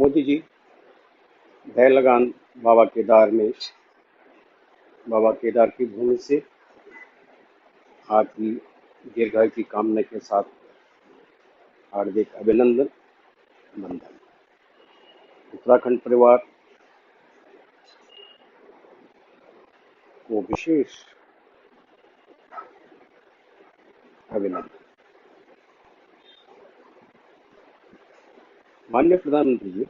मोदी जी भय लगान बाबा केदार में बाबा केदार की भूमि से आपकी दीर्घायु की कामना के साथ हार्दिक अभिनंदन। बंधन उत्तराखंड परिवार को विशेष अभिनंदन। माननीय प्रधानमंत्री जी,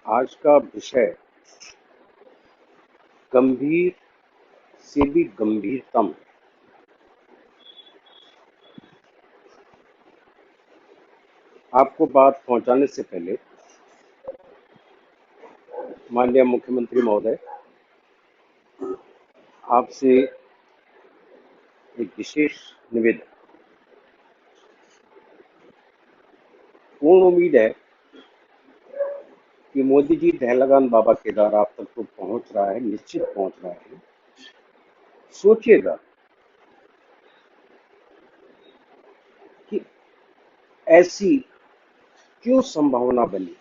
आज का विषय गंभीर से भी गंभीरतम। आपको बात पहुंचाने से पहले माननीय मुख्यमंत्री महोदय, आपसे एक विशेष निवेदन। पूर्ण उम्मीद है कि मोदी जी दहलगान बाबा केदार आप तक तो पहुंच रहा है, निश्चित पहुंच रहा है। सोचिएगा कि ऐसी क्यों संभावना बनी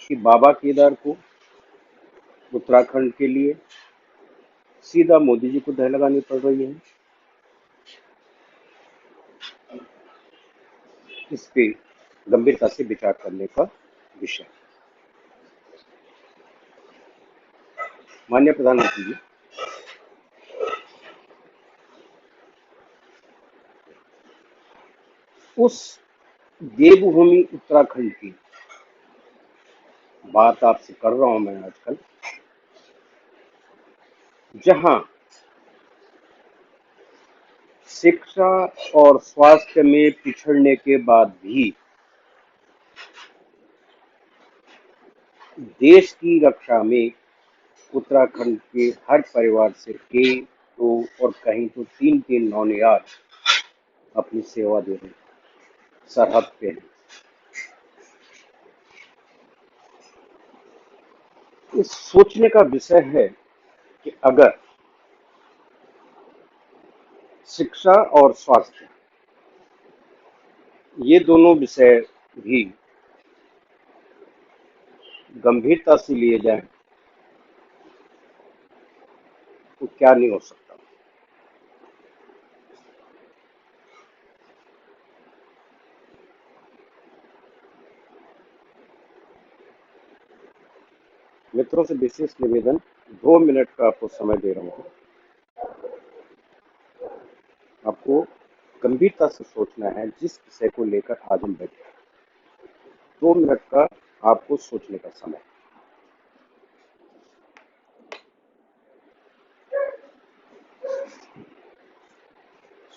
कि बाबा केदार को उत्तराखंड के लिए सीधा मोदी जी को दह लगानी पड़ रही है। इस पे गंभीरता से विचार करने का विषय। माननीय प्रधानमंत्री जी, उस देवभूमि उत्तराखंड की बात आपसे कर रहा हूं मैं आजकल, जहां शिक्षा और स्वास्थ्य में पिछड़ने के बाद भी देश की रक्षा में उत्तराखंड के हर परिवार से एक, दो और कहीं तो तीन तीन नौनियाल अपनी सेवा दे रहे हैं, सरहद पे हैं। इस सोचने का विषय है कि अगर शिक्षा और स्वास्थ्य ये दोनों विषय भी गंभीरता से लिए जाएं तो क्या नहीं हो सकता। मित्रों से विशेष निवेदन, 2 मिनट का आपको समय दे रहा हूँ। आपको गंभीरता से सोचना है जिस विषय को लेकर आज हम बैठे हैं। 2 मिनट का आपको सोचने का समय।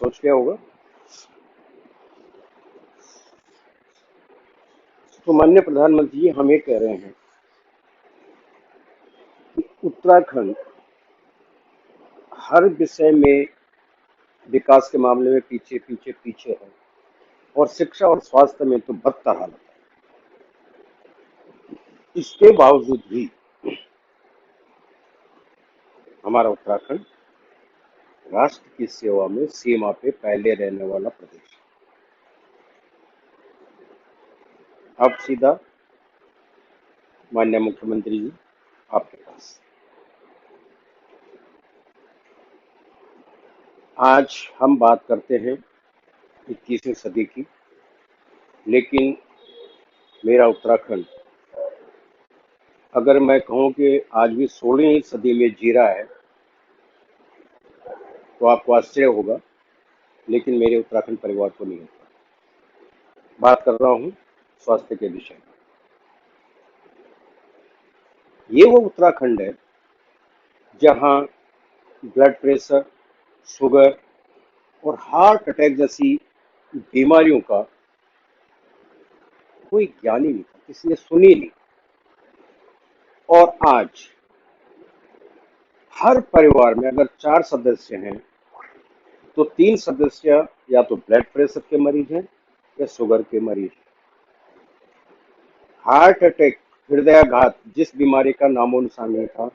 सोच क्या होगा? तो माननीय प्रधानमंत्री जी, हम ये कह रहे हैं कि उत्तराखंड हर विषय में विकास के मामले में पीछे पीछे पीछे है और शिक्षा और स्वास्थ्य में तो बदतर हालत है। इसके बावजूद भी हमारा उत्तराखंड राष्ट्र की सेवा में सीमा पे पहले रहने वाला प्रदेश। अब सीधा माननीय मुख्यमंत्री जी आपके पास। आज हम बात करते हैं 21वीं सदी की, लेकिन मेरा उत्तराखंड, अगर मैं कहूं कि आज भी 16वीं सदी में जी रहा है तो आपको आश्चर्य होगा, लेकिन मेरे उत्तराखंड परिवार को नहीं होता। बात कर रहा हूं स्वास्थ्य के विषय में। ये वो उत्तराखंड है जहां ब्लड प्रेशर, शुगर और हार्ट अटैक जैसी बीमारियों का कोई ज्ञान ही नहीं था, किसी ने सुनी नहीं। और आज हर परिवार में अगर 4 सदस्य हैं तो 3 सदस्य या तो ब्लड प्रेशर के मरीज हैं या शुगर के मरीज हैं। हार्ट अटैक, हृदयाघात जिस बीमारी का नामो निशान नहीं था,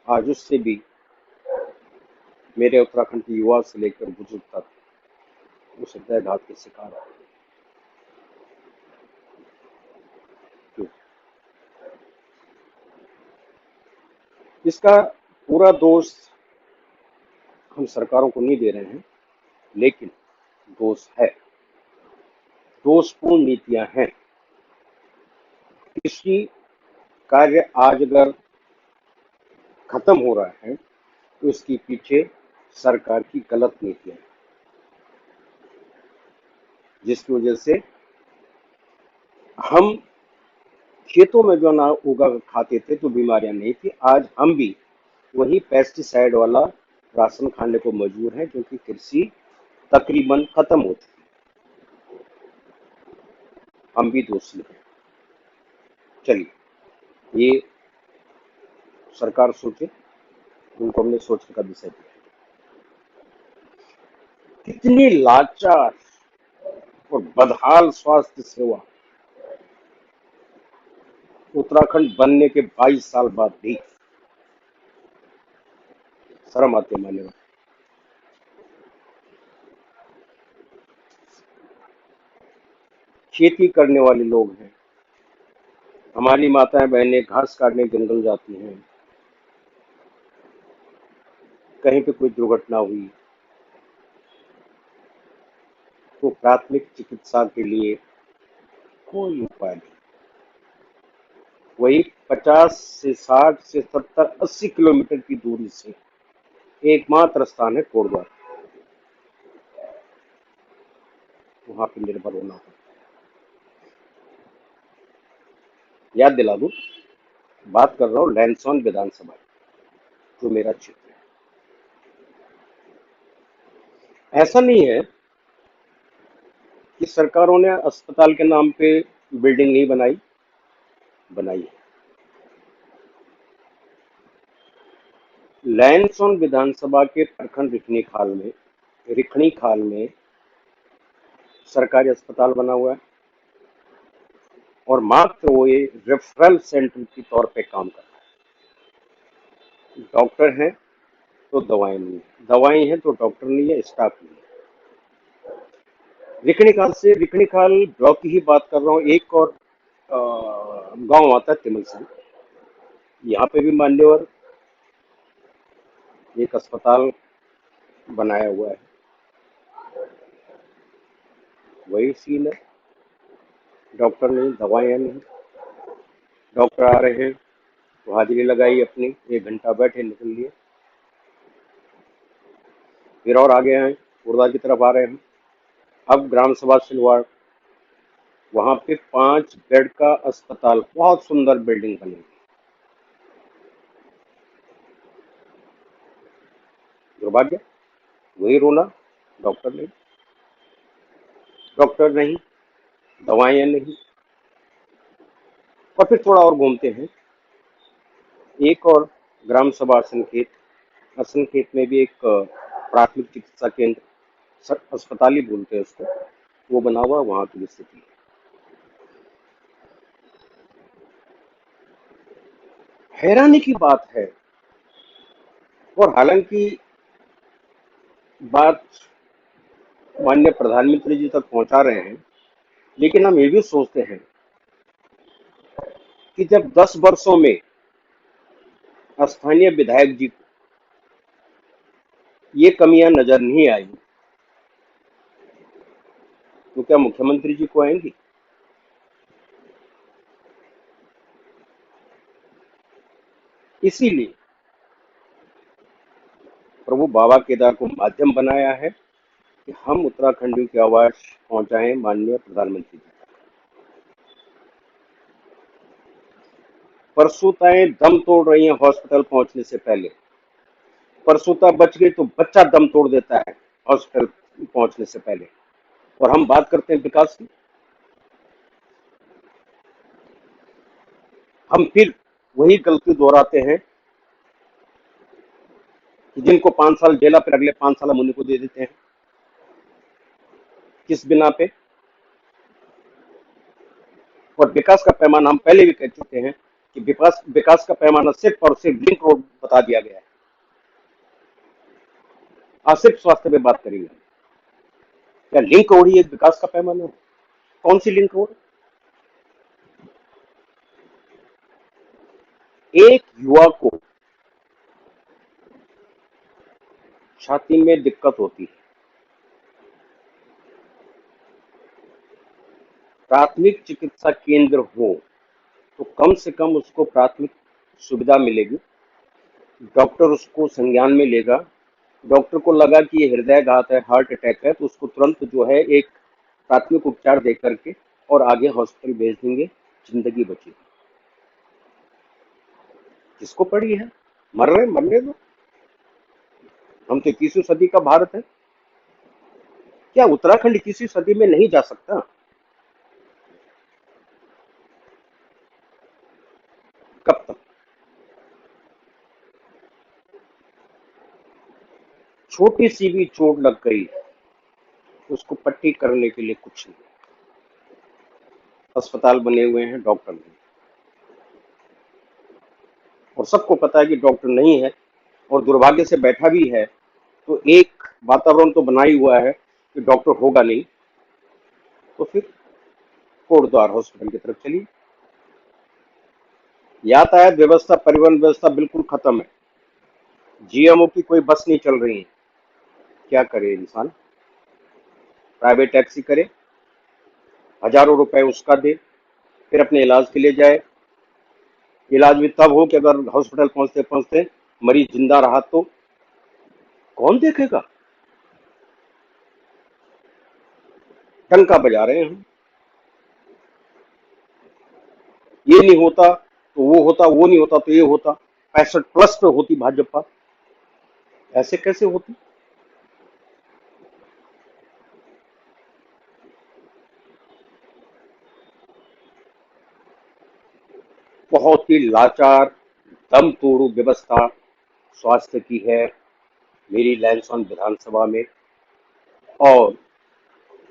आज उससे भी मेरे उत्तराखंड के युवा से लेकर बुजुर्ग तक उस हृदयाघात के शिकार हो। इसका पूरा दोष हम सरकारों को नहीं दे रहे हैं, लेकिन दोष है, दोषपूर्ण नीतियां हैं। कृषि कार्य आज अगर खत्म हो रहा है तो इसके पीछे सरकार की गलत नीतियां हैं, जिसकी वजह से हम खेतों में जो अनाज उगा खाते थे तो बीमारियां नहीं थी। आज हम भी वही पेस्टिसाइड वाला राशन खाने को मजबूर हैं, क्योंकि कृषि तकरीबन खत्म हो चुकी है। हम भी दोषी हैं। चलिए, ये सरकार सोचे, उनको हमने सोचने का विषय दिया। कितनी लाचार और बदहाल स्वास्थ्य सेवा उत्तराखंड बनने के 22 साल बाद भी। शर्म आती है मानने में। खेती करने वाले लोग हैं, हमारी माताएं बहनें घास काटने जंगल जाती हैं, कहीं पे कोई दुर्घटना हुई तो प्राथमिक चिकित्सा के लिए कोई उपाय नहीं। वही 50 से 60 से 70 80 किलोमीटर की दूरी से एकमात्र स्थान है कोटद्वार, वहां पर निर्भर होना है। याद दिला दूं, बात कर रहा हूँ लैंसौन विधानसभा, जो मेरा क्षेत्र है। ऐसा नहीं है कि सरकारों ने अस्पताल के नाम पे बिल्डिंग नहीं बनाई, बनाई है। लैंसौन विधानसभा के प्रखंड रिखणी खाल में सरकारी अस्पताल बना हुआ है, और मात्र वो ये रेफरल सेंटर के तौर पे काम कर रहा है। डॉक्टर हैं तो दवाएं नहीं है, दवाएं हैं तो डॉक्टर नहीं है, स्टाफ नहीं है। रिखणी खाल ब्लॉक की ही बात कर रहा हूँ। एक और गांव आता है तिमल सिंह, यहाँ पे भी मान्यवर एक अस्पताल बनाया हुआ है। वही सीन है, डॉक्टर नहीं, दवाएं नहीं। डॉक्टर आ रहे हैं तो हाजिरी लगाई अपनी, 1 घंटा बैठे, निकल लिए। फिर और आगे हैं, उर्दा की तरफ आ रहे हैं। अब ग्राम सभा सिलवाड़, वहां पे 5 बेड का अस्पताल, बहुत सुंदर बिल्डिंग बनी। दुर्भाग्य, वही रोना, डॉक्टर नहीं, डॉक्टर नहीं, दवाएं नहीं। और फिर थोड़ा और घूमते हैं, एक और ग्राम सभा असनखेत में भी एक प्राथमिक चिकित्सा केंद्र, अस्पताल ही बोलते हैं उसको, वो बना हुआ, वहां की स्थिति हैरानी की बात है। और हालांकि बात माननीय प्रधानमंत्री जी तक पहुंचा रहे हैं, लेकिन हम ये भी सोचते हैं कि जब 10 वर्षों में स्थानीय विधायक जी को ये कमियां नजर नहीं आई, तो क्या मुख्यमंत्री जी को आएंगी? इसीलिए प्रभु बाबा केदार को माध्यम बनाया है कि हम उत्तराखंडियों की आवाज पहुंचाएं माननीय प्रधानमंत्री जी। परसूताएं दम तोड़ रही हैं हॉस्पिटल पहुंचने से पहले। परसूता बच गई तो बच्चा दम तोड़ देता है हॉस्पिटल पहुंचने से पहले। और हम बात करते हैं विकास की, हम फिर वही गलती दोहराते हैं कि जिनको 5 साल जेला पर अगले 5 साल हम उन्हीं को दे देते हैं। किस बिना पे? और विकास का पैमाना हम पहले भी कह चुके हैं कि विकास विकास का पैमाना सिर्फ और सिर्फ लिंक रोड बता दिया गया है। आज सिर्फ स्वास्थ्य पे बात करेंगे, क्या लिंक रोड ही एक विकास का पैमाना है? कौन सी लिंक रोड? एक युवा को छाती में दिक्कत होती है, प्राथमिक चिकित्सा केंद्र हो तो कम से कम उसको प्राथमिक सुविधा मिलेगी, डॉक्टर उसको संज्ञान में लेगा। डॉक्टर को लगा कि ये हृदयघात है, हार्ट अटैक है, तो उसको तुरंत जो है एक प्राथमिक उपचार दे करके और आगे हॉस्पिटल भेज देंगे, जिंदगी बचेगी। जिसको पड़ी है, मर रहे मरने दो। हम तो 21वीं सदी का भारत है। क्या उत्तराखंड 21वीं सदी में नहीं जा सकता? कब तक? छोटी सी भी चोट लग गई, उसको पट्टी करने के लिए कुछ नहीं। अस्पताल बने हुए हैं, डॉक्टर नहीं, और सबको पता है कि डॉक्टर नहीं है, और दुर्भाग्य से बैठा भी है तो एक वातावरण तो बना ही हुआ है कि डॉक्टर होगा नहीं, तो फिर कोटद्वार हॉस्पिटल की तरफ चलिए। यातायात व्यवस्था, परिवहन व्यवस्था बिल्कुल खत्म है। जीएमओ की कोई बस नहीं चल रही है। क्या करे इंसान? प्राइवेट टैक्सी करे, हजारों रुपए उसका दे, फिर अपने इलाज के लिए जाए। इलाज भी तब हो कि अगर हॉस्पिटल पहुंचते पहुंचते मरीज जिंदा रहा तो कौन देखेगा? टंका बजा रहे हैं हम। ये नहीं होता तो वो होता, वो नहीं होता तो ये होता। 65+ पे होती भाजपा, ऐसे कैसे होती? बहुत ही लाचार, दम तोड़ू व्यवस्था स्वास्थ्य की है मेरी लैंसॉन विधानसभा में। और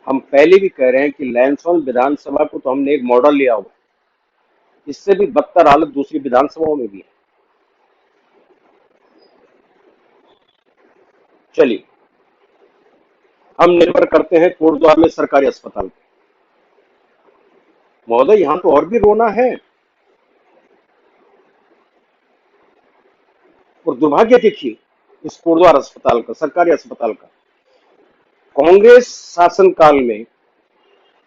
हम पहले भी कह रहे हैं कि लैंसॉन विधानसभा को तो हमने एक मॉडल लिया हुआ, इससे भी बदतर हालत दूसरी विधानसभाओं में भी है। चलिए, हम निर्भर करते हैं कोटद्वार में सरकारी अस्पताल पे। महोदय, यहाँ तो और भी रोना है। और दुर्भाग्य देखिए इस कोटद्वार अस्पताल का, सरकारी अस्पताल का, कांग्रेस शासनकाल में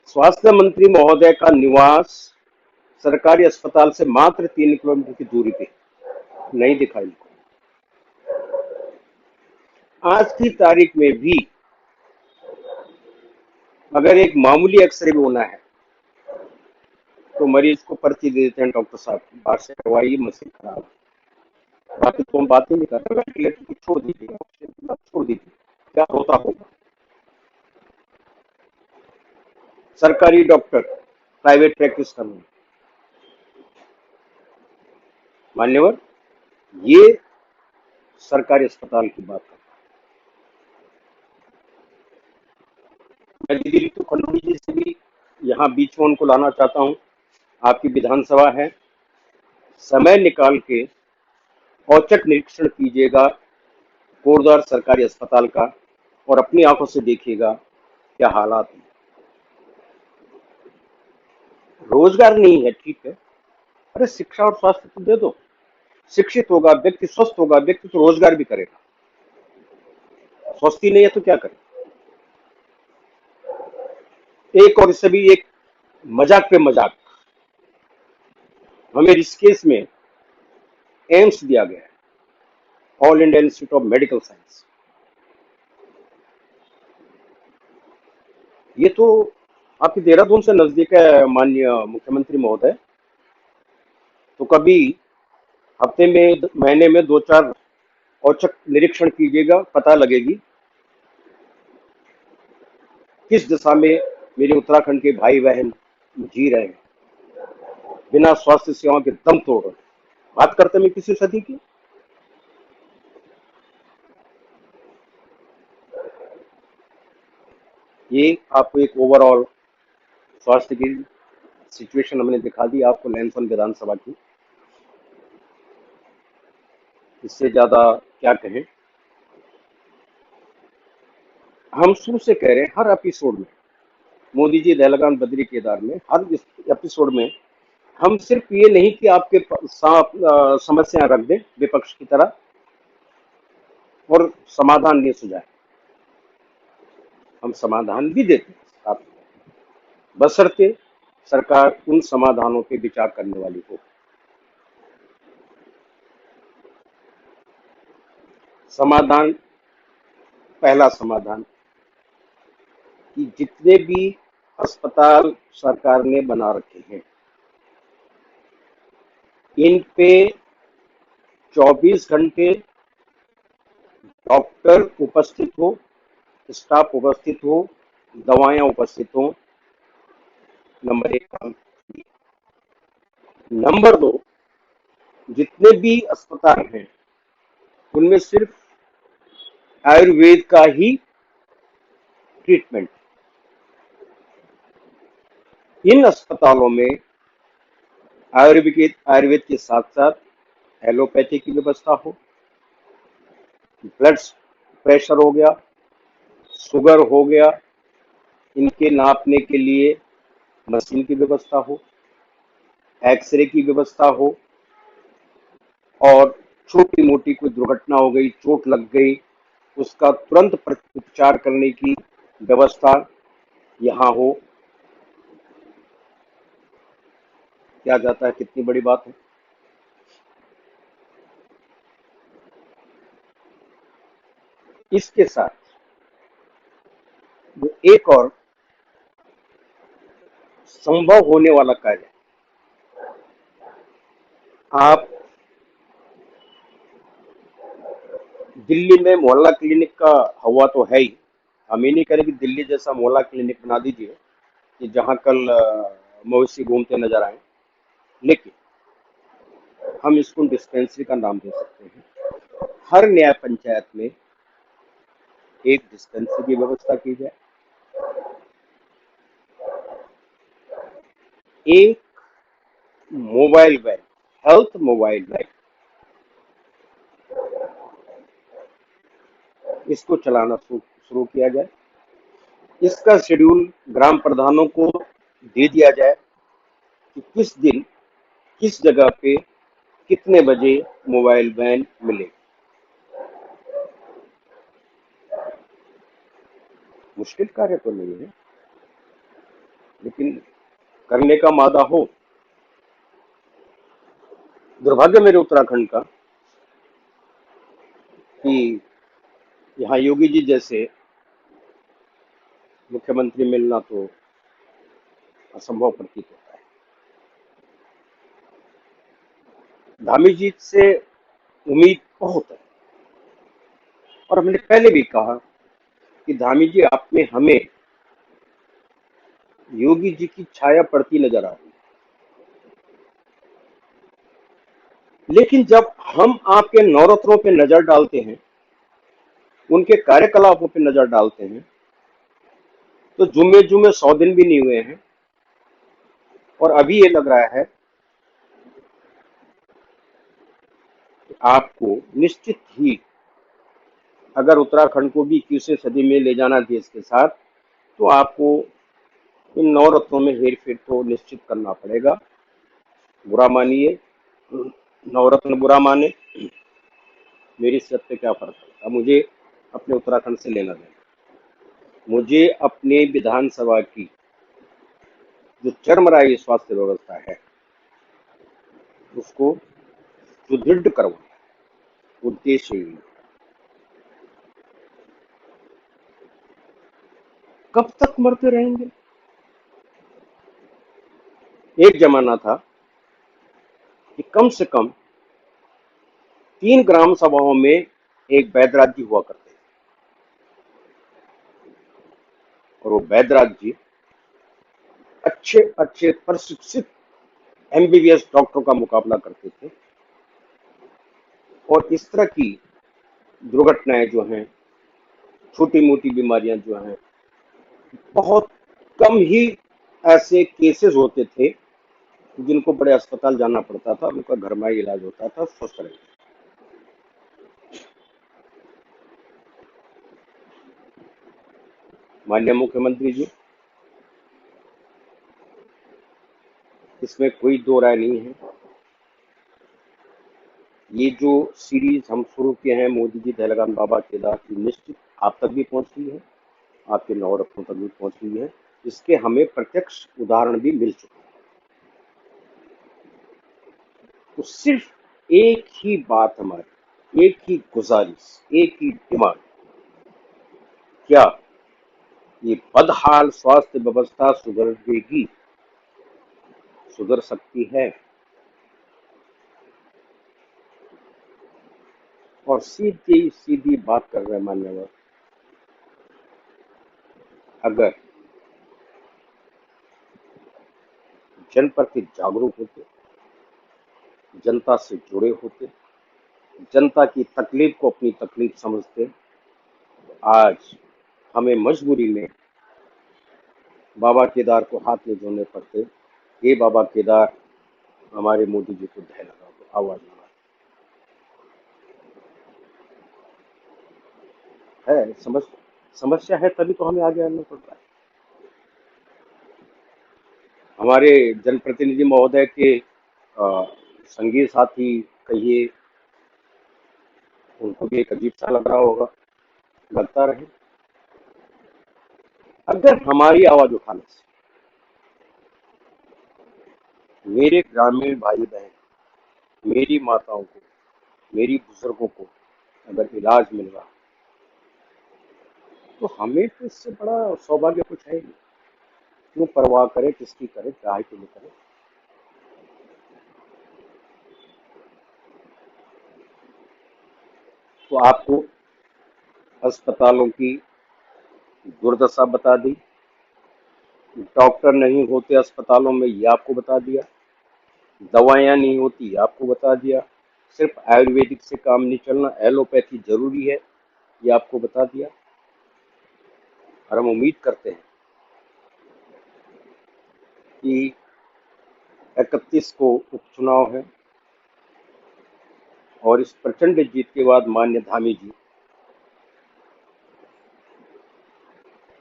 स्वास्थ्य मंत्री महोदय का निवास सरकारी अस्पताल से मात्र 3 किलोमीटर की दूरी पे, नहीं दिखाई। आज की तारीख में भी अगर एक मामूली एक्सरे भी होना है तो मरीज को पर्ची दे देते हैं, डॉक्टर साहब बाहर से करवाइए, मशीन खराब है। बाकी तो हम बात ही नहीं कर रहे, वेंटिलेटर की छोड़ दीजिए, ऑक्सीजन की बात छोड़ दीजिए, क्या होता होगा। सरकारी डॉक्टर प्राइवेट प्रैक्टिस करना, मान्यवर, ये सरकारी अस्पताल की बात है। मैं दीदी रितु खंडूड़ी जी से भी यहाँ बीच में उनको लाना चाहता हूँ। आपकी विधानसभा है, समय निकाल के औचक निरीक्षण कीजिएगा कोटद्वार सरकारी अस्पताल का, और अपनी आंखों से देखिएगा क्या हालात हैं। रोजगार नहीं है, ठीक है, अरे शिक्षा और स्वास्थ्य तो दे दो। शिक्षित होगा व्यक्ति, स्वस्थ होगा व्यक्ति, तो रोजगार भी करेगा। स्वस्थ ही नहीं है तो क्या करे? एक और इससे भी एक मजाक पे मजाक, हमें ऋषिकेश में एम्स दिया गया है, all India institute of medical science. ये तो आपकी देहरादून से नजदीक है माननीय मुख्यमंत्री महोदय। तो कभी हफ्ते में, महीने में 2-4 औचक निरीक्षण कीजिएगा, पता लगेगी किस दिशा में मेरे उत्तराखंड के भाई बहन जी रहे हैं, बिना स्वास्थ्य सेवाओं के दम तोड़ रहे हैं। बात करते हैं 21वीं सदी की। ये आपको एक ओवरऑल स्वास्थ्य की सिचुएशन हमने दिखा दी आपको लैंसॉन विधानसभा की। इससे ज्यादा क्या कहें? हम शुरू से कह रहे हैं हर एपिसोड में, मोदी जी दहलगान बद्री केदार में, हर एपिसोड में हम सिर्फ ये नहीं कि आपके समस्याएं रख दें विपक्ष की तरह, और समाधान नहीं सुझाए। हम समाधान भी देते हैं साथ में, बशर्ते सरकार उन समाधानों पे विचार करने वाली हो। समाधान, पहला समाधान कि जितने भी अस्पताल सरकार ने बना रखे हैं, इन पे 24 घंटे डॉक्टर उपस्थित हो, स्टाफ उपस्थित हो, दवाएं उपस्थित हो। नंबर एक काम। नंबर दो, जितने भी अस्पताल हैं उनमें सिर्फ आयुर्वेद का ही ट्रीटमेंट। इन अस्पतालों में आयुर्वेद के साथ साथ एलोपैथी की व्यवस्था हो, ब्लड प्रेशर हो गया, शुगर हो गया, इनके नापने के लिए मशीन की व्यवस्था हो, एक्सरे की व्यवस्था हो, और छोटी मोटी कोई दुर्घटना हो गई, चोट लग गई, उसका तुरंत उपचार करने की व्यवस्था यहाँ हो। क्या जाता है, कितनी बड़ी बात है। इसके साथ जो एक और संभव होने वाला कार्य, आप दिल्ली में मोहल्ला क्लिनिक का हवा तो है ही, हम ये नहीं करें कि दिल्ली जैसा मोहल्ला क्लिनिक बना दीजिए कि जहां कल मवेशी घूमते नजर आए, लेकिन हम इसको डिस्पेंसरी का नाम दे सकते हैं। हर न्याय पंचायत में एक डिस्पेंसरी की व्यवस्था की जाए, एक mobile van, health mobile van, इसको चलाना शुरू किया जाए। इसका शेड्यूल ग्राम प्रधानों को दे दिया जाए कि किस दिन किस जगह पे कितने बजे मोबाइल वैन मिले। मुश्किल कार्य तो नहीं है, लेकिन करने का मादा हो। दुर्भाग्य मेरे उत्तराखंड का कि यहाँ योगी जी जैसे मुख्यमंत्री मिलना तो असंभव प्रतीत होता है। धामी जी से उम्मीद बहुत है, और हमने पहले भी कहा कि धामी जी, आप में हमें योगी जी की छाया पड़ती नजर आ रही है, लेकिन जब हम आपके नवरत्नों पे नजर डालते हैं, उनके कार्यकलापों पे नजर डालते हैं, तो जुम्मे जुम्मे 100 दिन भी नहीं हुए हैं, और अभी ये लग रहा है कि आपको निश्चित ही, अगर उत्तराखंड को भी 21वीं सदी में ले जाना देश के साथ, तो आपको इन नवरत्नों में हेर फेर तो निश्चित करना पड़ेगा। बुरा मानिए, नवरत्न बुरा माने, मेरी सेहत पे क्या फर्क पड़ता, मुझे अपने उत्तराखंड से लेना देना। मुझे अपने विधानसभा की जो चरमराई स्वास्थ्य व्यवस्था है उसको सुदृढ़ करवाना उद्देश्य ही। कब तक मरते रहेंगे। एक जमाना था कि कम से कम 3 ग्राम सभाओं में एक वैदराज जी हुआ करते थे, और वो वैदराज जी अच्छे अच्छे प्रशिक्षित एमबीबीएस डॉक्टरों का मुकाबला करते थे, और इस तरह की दुर्घटनाएं जो हैं, छोटी मोटी बीमारियां जो हैं, बहुत कम ही ऐसे केसेस होते थे जिनको बड़े अस्पताल जाना पड़ता था, उनका घर में ही इलाज होता था, स्वस्थ रहे। माननीय मुख्यमंत्री जी, इसमें कोई दो राय नहीं है ये जो सीरीज हम शुरू किए हैं मोदी जी दहलगाम बाबा केदार की, निश्चित आप तक भी पहुंच रही है, आपके नवरत्नों तक भी पहुंच रही है। इसके हमें प्रत्यक्ष उदाहरण भी मिल चुके हैं। तो सिर्फ एक ही बात हमारी, एक ही गुजारिश, एक ही डिमांड, क्या ये बदहाल स्वास्थ्य व्यवस्था सुधरेगी? सुधर सकती है। और सीधी सीधी बात कर रहे हैं मान्यवर, अगर जनप्रति जागरूक होते, जनता से जुड़े होते, जनता की तकलीफ को अपनी तकलीफ समझते, आज हमें मजबूरी में बाबा केदार को हाथ में जोड़ने पड़ते। ये बाबा केदार, हमारे मोदी जी को ढह लगा दो, आवाज है। समस्या है, तभी तो हमें आगे आना पड़ रहा है। हमारे जनप्रतिनिधि महोदय के संगी साथी कहिए, उनको भी एक अजीब सा लग रहा होगा, लगता रहे। अगर हमारी आवाज उठाने से मेरे ग्रामीण भाई बहन, मेरी माताओं को, मेरी बुजुर्गों को अगर इलाज मिल रहा, तो हमें तो इससे बड़ा सौभाग्य कुछ है ही नहीं। क्यों परवाह करे, किसकी करे, चाहे के लिए करे। तो आपको अस्पतालों की दुर्दशा बता दी, डॉक्टर नहीं होते अस्पतालों में, ये आपको बता दिया, दवाइयाँ नहीं होती, ये आपको बता दिया, सिर्फ आयुर्वेदिक से काम नहीं चलना, एलोपैथी जरूरी है, ये आपको बता दिया। और हम उम्मीद करते हैं कि 31 को उपचुनाव है, और इस प्रचंड जीत के बाद मान्य धामी जी,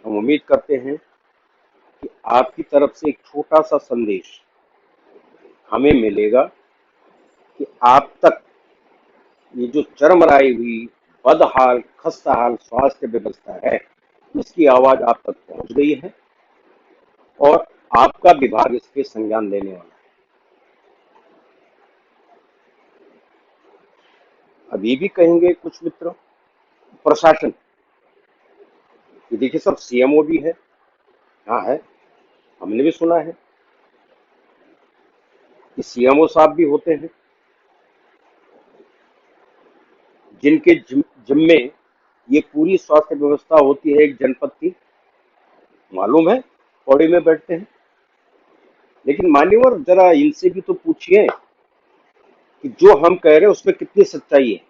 हम उम्मीद करते हैं कि आपकी तरफ से एक छोटा सा संदेश हमें मिलेगा कि आप तक ये जो चरमराई हुई बदहाल खस्ताहाल स्वास्थ्य व्यवस्था है, इसकी आवाज आप तक पहुंच गई है, और आपका विभाग इस पे संज्ञान लेने वाला है। अभी भी कहेंगे कुछ मित्र, प्रशासन, ये देखिए सब सीएमओ भी है, हाँ है, हमने भी सुना है कि सीएमओ साहब भी होते हैं जिनके जिम्मे ये पूरी स्वास्थ्य व्यवस्था होती है एक जनपद की, मालूम है, पौड़ी में बैठते हैं। लेकिन मान्यवर, जरा इनसे भी तो पूछिए कि जो हम कह रहे हैं उसमें कितनी सच्चाई है।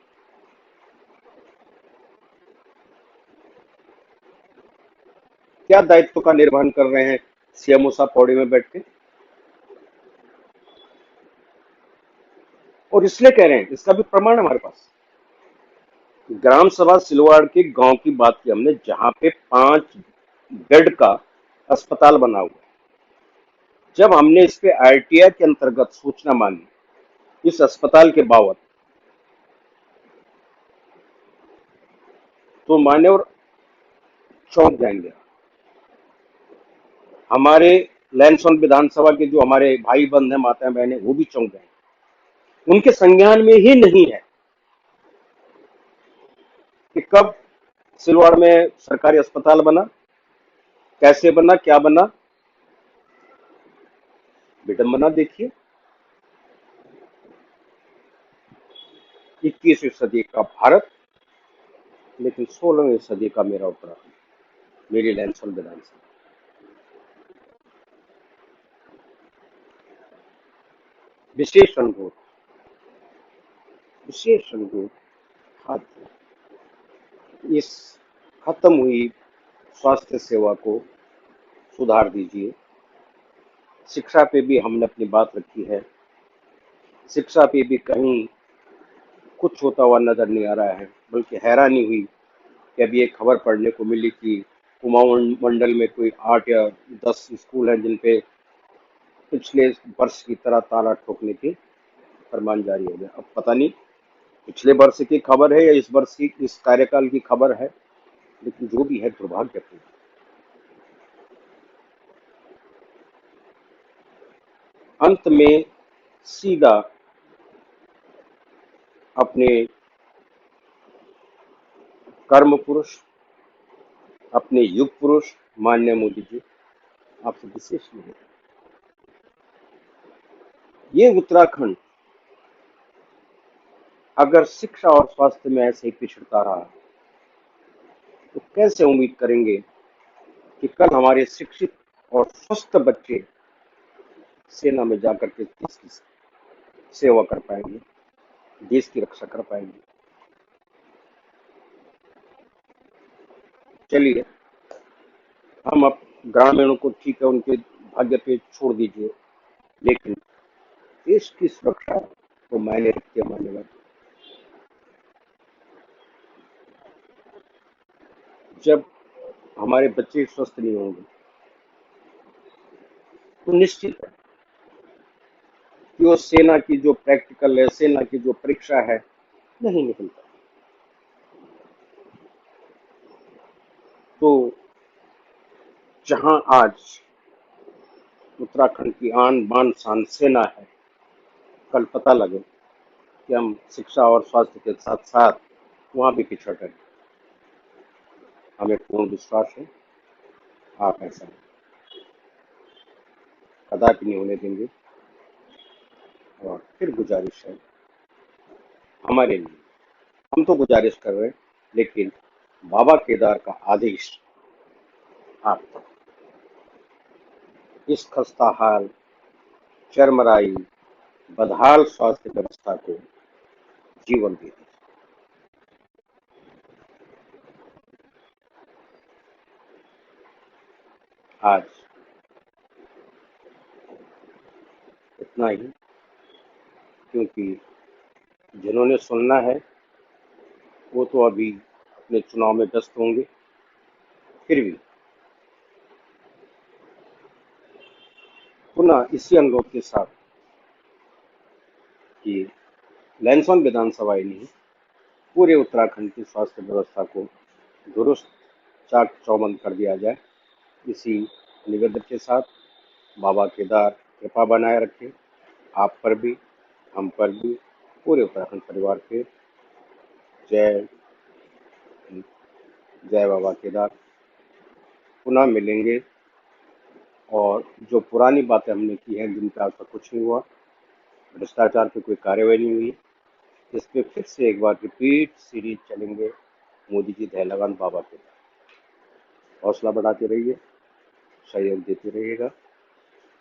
क्या दायित्व का निर्वहन कर रहे हैं सीएमओ साहब पौड़ी में बैठ के, और इसलिए कह रहे हैं, इसका भी प्रमाण हमारे पास। ग्राम सभा सिलवाड़ के गांव की बात की हमने, जहां पे 5 बेड का अस्पताल बना हुआ है। जब हमने इस पे आरटीआई के अंतर्गत सूचना मांगी इस अस्पताल के बाबत, तो मान्यवर चौंक जाएंगे। हमारे लैंसौन विधानसभा के जो हमारे भाई बंद हैं, माताएं बहनें, वो भी चौंक जाएंगे। उनके संज्ञान में ही नहीं है कि कब सिलवाड़ में सरकारी अस्पताल बना, कैसे बना, क्या बना। विडंबना देखिए, 21वीं सदी का भारत, लेकिन 16वीं सदी का मेरा उत्तराखंड, मेरी लैंसौन विधानसभा। विशेष अनुरोध, विशेष अनुरोध, हाथ इस खत्म हुई स्वास्थ्य सेवा को सुधार दीजिए। शिक्षा पे भी हमने अपनी बात रखी है, शिक्षा पे भी कहीं कुछ होता हुआ नजर नहीं आ रहा है, बल्कि हैरानी हुई कि अभी एक खबर पढ़ने को मिली कि कुमाऊं मंडल में कोई 8 या 10 स्कूल हैं जिन पे पिछले वर्ष की तरह ताला ठोकने की फरमान जारी हो गया। अब पता नहीं पिछले वर्ष की खबर है या इस वर्ष की, इस कार्यकाल की खबर है, लेकिन जो भी है दुर्भाग्यपूर्ण। अंत में सीधा अपने कर्म पुरुष, अपने युग पुरुष माननीय मोदी जी, आपसे विशेष नहीं। ये उत्तराखंड अगर शिक्षा और स्वास्थ्य में ऐसे ही पिछड़ता रहा तो कैसे उम्मीद करेंगे कि कल हमारे शिक्षित और स्वस्थ बच्चे सेना में जाकर के देश की सेवा कर पाएंगे, देश की रक्षा कर पाएंगे। चलिए, हम अब ग्रामीणों को ठीक है उनके भाग्य पे छोड़ दीजिए, लेकिन देश की सुरक्षा को मायने रखती है मान्यवर। जब हमारे बच्चे स्वस्थ नहीं होंगे तो निश्चित है कि वो सेना की जो प्रैक्टिकल है, सेना की जो परीक्षा है, नहीं निकल पाए। तो जहां आज उत्तराखंड की आन बान शान सेना है, कल पता लगे कि हम शिक्षा और स्वास्थ्य के साथ साथ वहां भी पिछड़ रहे हैं। हमें पूर्ण विश्वास है आप ऐसा कदापि नहीं होने देंगे। और फिर गुजारिश है हमारे लिए, हम तो गुजारिश कर रहे हैं, लेकिन बाबा केदार का आदेश आप तक, इस खस्ताहाल, चरमराई, बदहाल स्वास्थ्य व्यवस्था को जीवन दे दीजिए। आज इतना ही, क्योंकि जिन्होंने सुनना है वो तो अभी अपने चुनाव में व्यस्त होंगे। फिर भी पुनः इसी अनुरोध के साथ कि लैंसौन विधानसभा ही नहीं, पूरे उत्तराखंड की स्वास्थ्य व्यवस्था को दुरुस्त चाक चौबंद कर दिया जाए, इसी निवेदन के साथ बाबा केदार कृपा बनाए रखें आप पर भी, हम पर भी, पूरे उत्तराखंड परिवार पे। जय हिंद, जय बाबा केदार। पुनः मिलेंगे, और जो पुरानी बातें हमने की हैं जिन पर आज तक कुछ नहीं हुआ, भ्रष्टाचार पे कोई कार्रवाई नहीं हुई, इस पे फिर से एक बार रिपीट सीरीज चलेंगे। मोदी जी दहलगान बाबा केदार। हौसला बढ़ाते रहिए, सहयोग देते रहिएगा।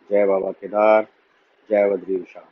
जय बाबा केदार, जय बद्री विशाल।